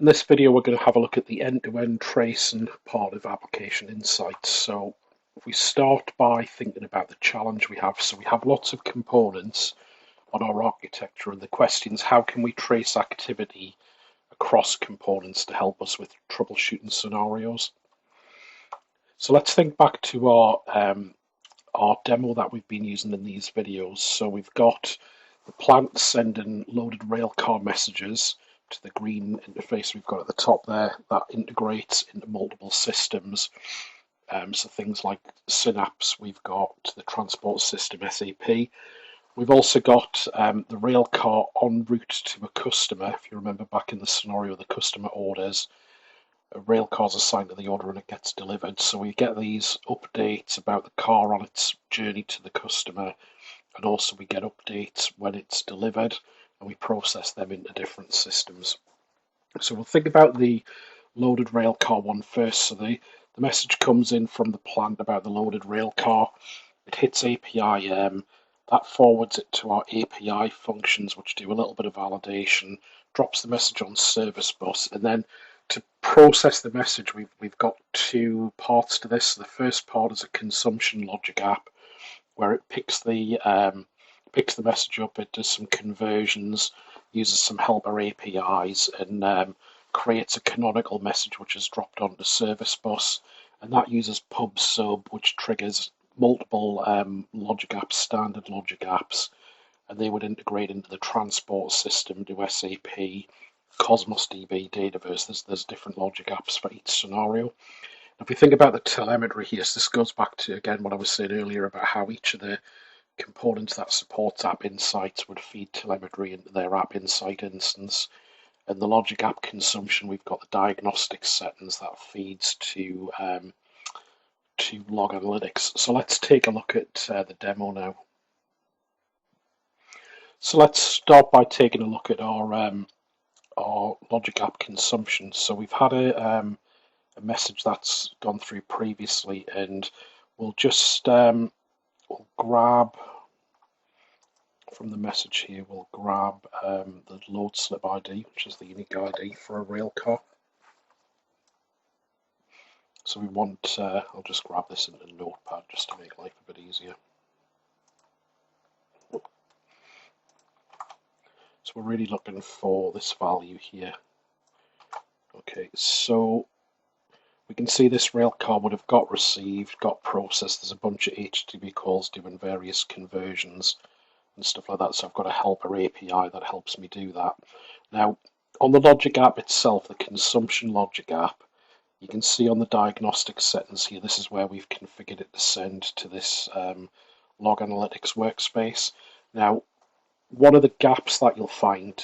In this video, we're going to have a look at the end-to-end tracing part of Application Insights. So if we start by thinking about the challenge we have, so we have lots of components on our architecture, and the question is how can we trace activity across components to help us with troubleshooting scenarios? So let's think back to our demo that we've been using in these videos. So we've got the plant sending loaded railcar messages to the green interface we've got at the top there that integrates into multiple systems. So things like Synapse, we've got the transport system SAP. We've also got the railcar en route to a customer. If you remember back in the scenario, the customer orders, a rail car's assigned to the order and it gets delivered. So we get these updates about the car on its journey to the customer, and also we get updates when it's delivered, and we process them into different systems. So we'll think about the loaded rail car one first. So the message comes in from the plant about the loaded rail car. It hits API, that forwards it to our API functions, which do a little bit of validation, drops the message on service bus, and then to process the message, we've got two parts to this. The first part is a consumption logic app, where it picks the message up, it does some conversions, uses some helper APIs, and creates a canonical message which is dropped onto service bus, and that uses pub sub, which triggers multiple logic apps, standard logic apps, and they would integrate into the transport system to SAP, Cosmos DB, Dataverse. There's different logic apps for each scenario. If we think about the telemetry here, so this goes back to, again, what I was saying earlier about how each of the components that supports App Insights would feed telemetry into their App Insight instance. And the logic app consumption, we've got the diagnostic settings that feeds to log analytics. So let's take a look at the demo now. So let's start by taking a look at our logic app consumption. So we've had a message that's gone through previously, and we'll just we'll grab from the message here, we'll grab the load slip ID, which is the unique ID for a rail car. So we want, I'll just grab this in a notepad just to make life a bit easier. So we're really looking for this value here. Okay, so we can see this rail car would have got received, got processed. There's a bunch of HTTP calls doing various conversions and stuff like that. So I've got a helper API that helps me do that. Now, on the logic app itself, the consumption logic app, you can see on the diagnostic settings here, this is where we've configured it to send to this log analytics workspace. Now, one of the gaps that you'll find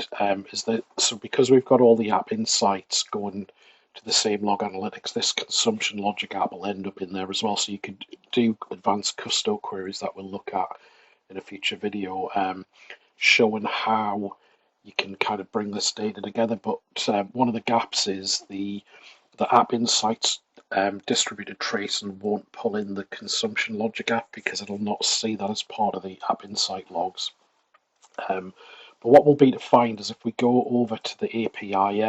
is that, so because we've got all the app insights going to the same log analytics, this consumption logic app will end up in there as well. So you could do advanced custo queries that we'll look at in a future video, showing how you can kind of bring this data together. But one of the gaps is the app insights distributed tracing won't pull in the consumption logic app because it'll not see that as part of the app insight logs. But what we'll be to find is if we go over to the API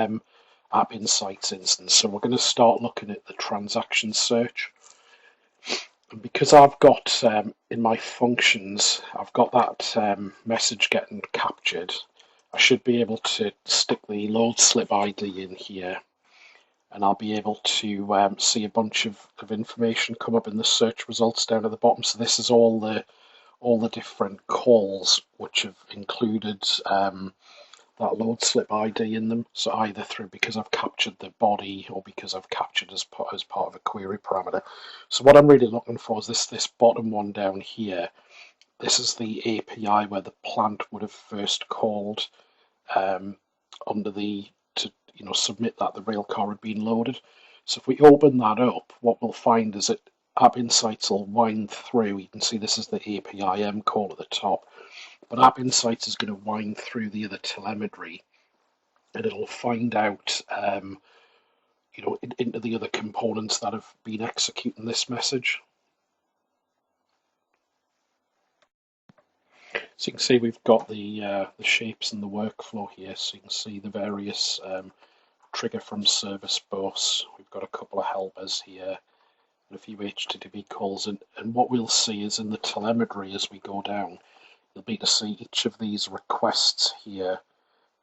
App Insights instance, so we're going to start looking at the transaction search. And because I've got in my functions, I've got that message getting captured, I should be able to stick the load slip ID in here, and I'll be able to see a bunch of information come up in the search results down at the bottom. So this is all the different calls which have included that load slip ID in them. So either through because I've captured the body or because I've captured as part of a query parameter. So what I'm really looking for is this bottom one down here. This is the API where the plant would have first called under the to submit that the rail car had been loaded. So if we open that up, what we'll find is that App Insights will wind through. You can see this is the API call at the top. But App Insights is going to wind through the other telemetry, and it'll find out, into the other components that have been executing this message. So you can see we've got the shapes and the workflow here. So you can see the various trigger from service bus. We've got a couple of helpers here and a few HTTP calls. And what we'll see is in the telemetry as we go down, you'll be to see each of these requests here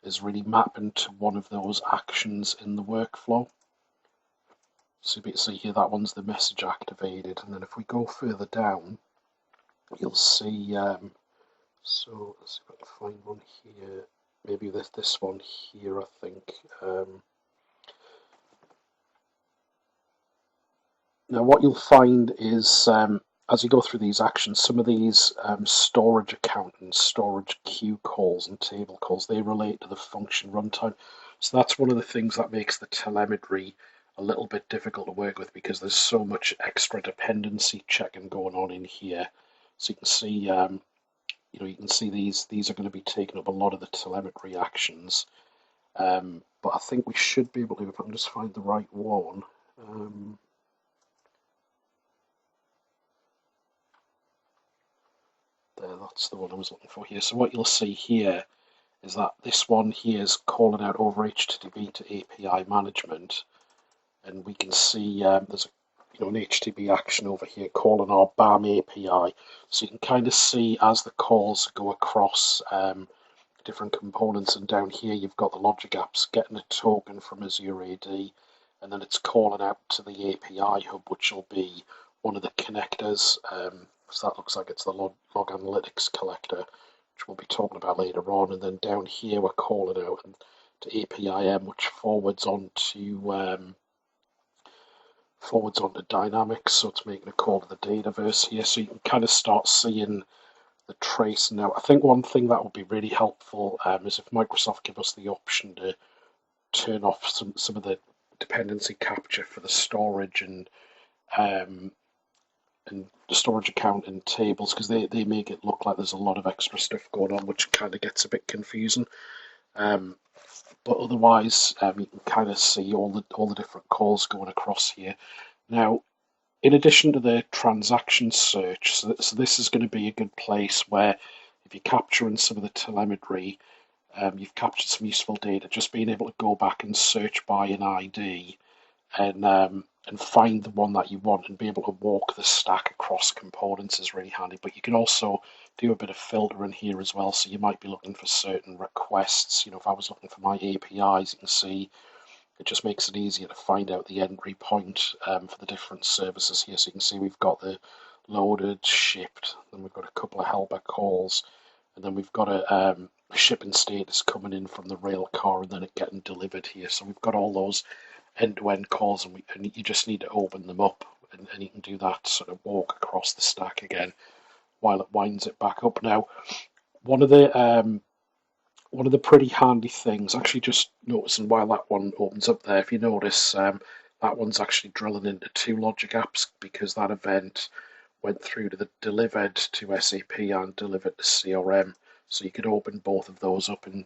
is really mapping to one of those actions in the workflow. So you can see here that one's the message activated, and then if we go further down, you'll see. So let's see if I can find one here. Maybe this one here, I think. Now, what you'll find is as you go through these actions, some of these storage account and storage queue calls and table calls, they relate to the function runtime. So that's one of the things that makes the telemetry a little bit difficult to work with, because there's so much extra dependency checking going on in here. So you can see, you can see these are going to be taking up a lot of the telemetry actions. But I think we should be able to, if I can just find the right one. There, that's the one I was looking for here. So what you'll see here is that this one here is calling out over HTTP to API management, and we can see there's an HTTP action over here calling our BAM API. So you can kind of see as the calls go across different components, and down here you've got the logic apps getting a token from Azure AD, and then it's calling out to the API hub, which will be one of the connectors. So that looks like it's the log analytics collector, which we'll be talking about later on. And then down here we're calling out to APIM, which forwards on to Dynamics, so it's making a call to the Dataverse here. So you can kind of start seeing the trace. Now, I think one thing that would be really helpful is if Microsoft give us the option to turn off some of the dependency capture for the storage and the storage account and tables, because they make it look like there's a lot of extra stuff going on, which kind of gets a bit confusing. But otherwise, you can kind of see all the different calls going across here. Now, in addition to the transaction search, so this is going to be a good place where if you're capturing some of the telemetry, you've captured some useful data, just being able to go back and search by an ID and find the one that you want and be able to walk the stack across components is really handy. But you can also do a bit of filtering here as well. So you might be looking for certain requests. If I was looking for my APIs, you can see it just makes it easier to find out the entry point for the different services here. So you can see we've got the loaded, shipped, then we've got a couple of helper calls, and then we've got a shipping status coming in from the rail car, and then it getting delivered here. So we've got all those end-to-end calls, and you just need to open them up, and you can do that sort of walk across the stack again while it winds it back up. Now, one of the pretty handy things, actually just noticing while that one opens up there, if you notice, that one's actually drilling into two logic apps, because that event went through to the delivered to SAP and delivered to CRM. So you could open both of those up and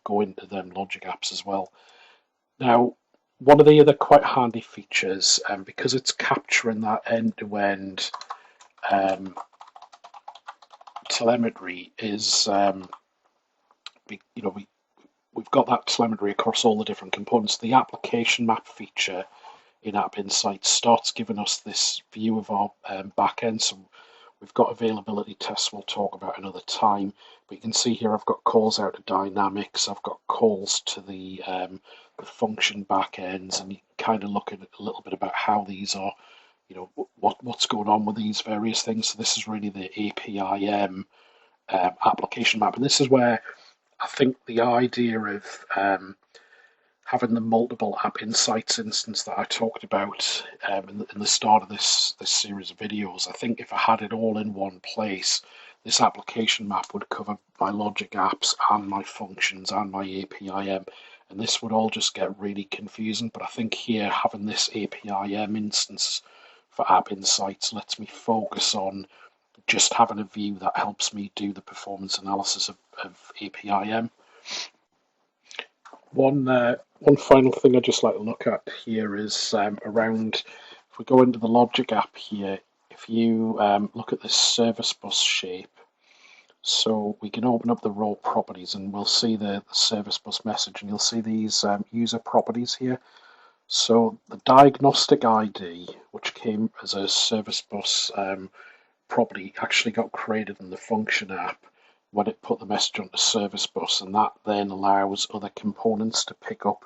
go into them logic apps as well. Now, one of the other quite handy features, because it's capturing that end-to-end telemetry, is we've got that telemetry across all the different components. The application map feature in App Insights starts giving us this view of our backend. So we've got availability tests we'll talk about another time. But you can see here I've got calls out to Dynamics, I've got calls to the function backends, and you can kind of look at a little bit about how these are, what's going on with these various things. So this is really the APIM application map, and this is where I think the idea of having the multiple App Insights instance that I talked about in the start of this series of videos, I think if I had it all in one place, this application map would cover my logic apps and my functions and my APIM, and this would all just get really confusing. But I think here, having this APIM instance for App Insights lets me focus on just having a view that helps me do the performance analysis of APIM. One final thing I'd just like to look at here is around, if we go into the logic app here, if you look at this service bus shape, So we can open up the role properties and we'll see the service bus message, and you'll see these user properties here. So the diagnostic ID, which came as a service bus property, actually got created in the function app when it put the message onto service bus, and that then allows other components to pick up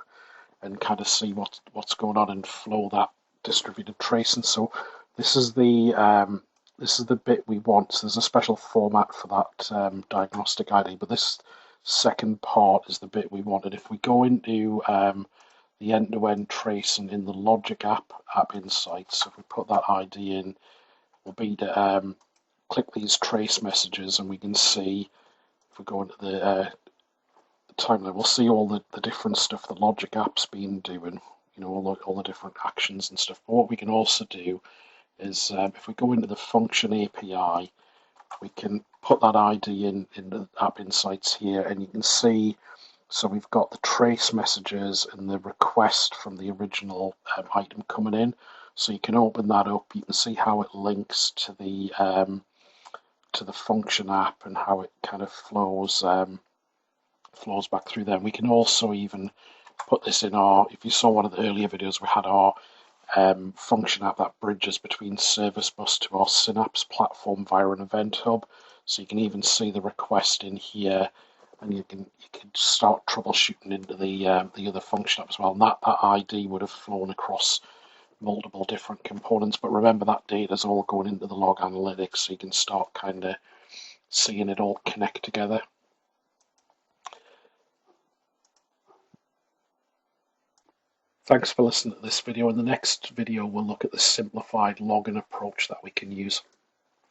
and kind of see what's going on and flow that distributed tracing. So this is the bit we want. So there's a special format for that diagnostic ID, but this second part is the bit we want. And if we go into the end-to-end tracing in the Logic app Insights, so if we put that ID in, we'll be to click these trace messages, and we can see, if we go into the timeline, we'll see all the different stuff the Logic app's been doing, all the different actions and stuff. But what we can also do is, if we go into the function API, we can put that ID in the App Insights here, and you can see, so we've got the trace messages and the request from the original item coming in. So you can open that up, you can see how it links to the function app and how it kind of flows back through there. We can also even put this in if you saw one of the earlier videos, we had our function app that bridges between Service Bus to our Synapse platform via an event hub. So you can even see the request in here, and you can start troubleshooting into the other function app as well. And that ID would have flown across multiple different components. But remember, that data is all going into the log analytics, so you can start kind of seeing it all connect together. Thanks for listening to this video. In the next video, we'll look at the simplified logging approach that we can use.